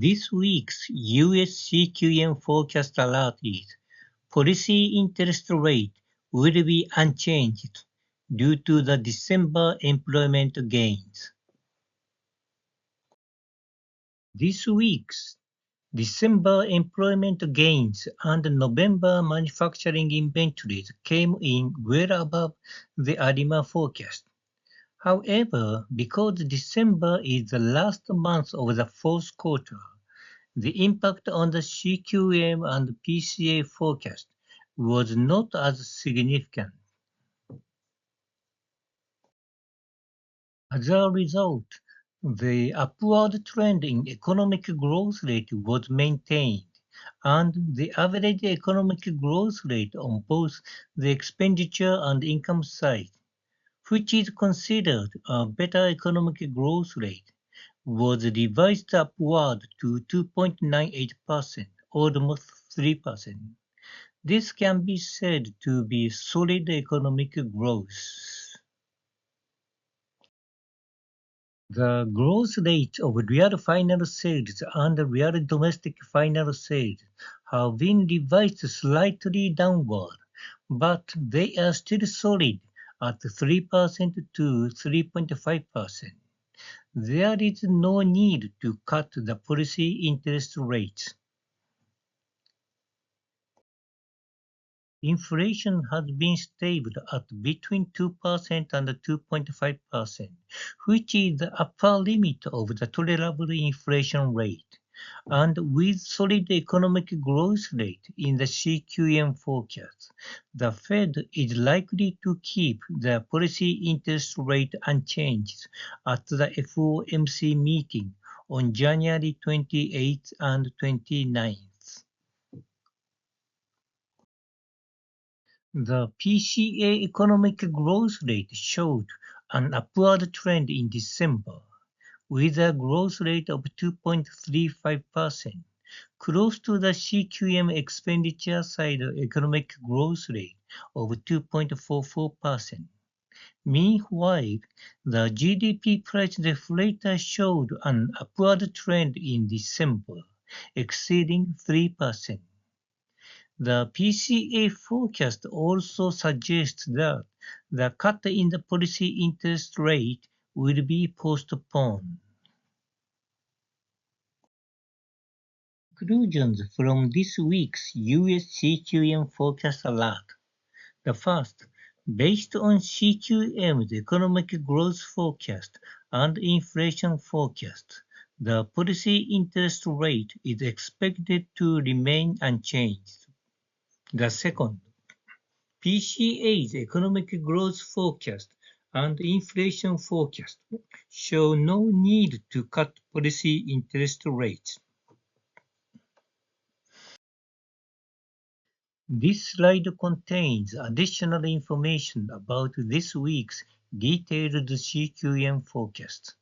This week's US CQM Forecast Alert is policy interest rate will be unchanged due to the December employment gains. This week's December employment gains and November manufacturing inventories came in well above the ADIMA forecast. However, because December is the last month of the fourth quarter, the impact on the CQM and PCA forecast was not as significant. As a result, the upward trend in economic growth rate was maintained, and the average economic growth rate on both the expenditure and income side, which is considered a better economic growth rate, was revised upward to 2.98%, almost 3%. This can be said to be solid economic growth. The growth rate of real final sales and real domestic final sales have been revised slightly downward, but they are still solid at 3% to 3.5%. There is no need to cut the policy interest rates. Inflation has been stable at between 2% and 2.5%, which is the upper limit of the tolerable inflation rate. And with solid economic growth rate in the CQM forecast, the Fed is likely to keep the policy interest rate unchanged at the FOMC meeting on January 28th and 29th. The PCA economic growth rate showed an upward trend in December, with a growth rate of 2.35%, close to the CQM expenditure side economic growth rate of 2.44%. Meanwhile, the GDP price deflator showed an upward trend in December, exceeding 3%. The PCA forecast also suggests that the cut in the policy interest rate will be postponed. Conclusions from this week's US CQM Forecast Alert. The first, based on CQM's economic growth forecast and inflation forecast, the policy interest rate is expected to remain unchanged. The second, PCA's economic growth forecast and inflation forecast show no need to cut policy interest rates. This slide contains additional information about this week's detailed CQM forecast.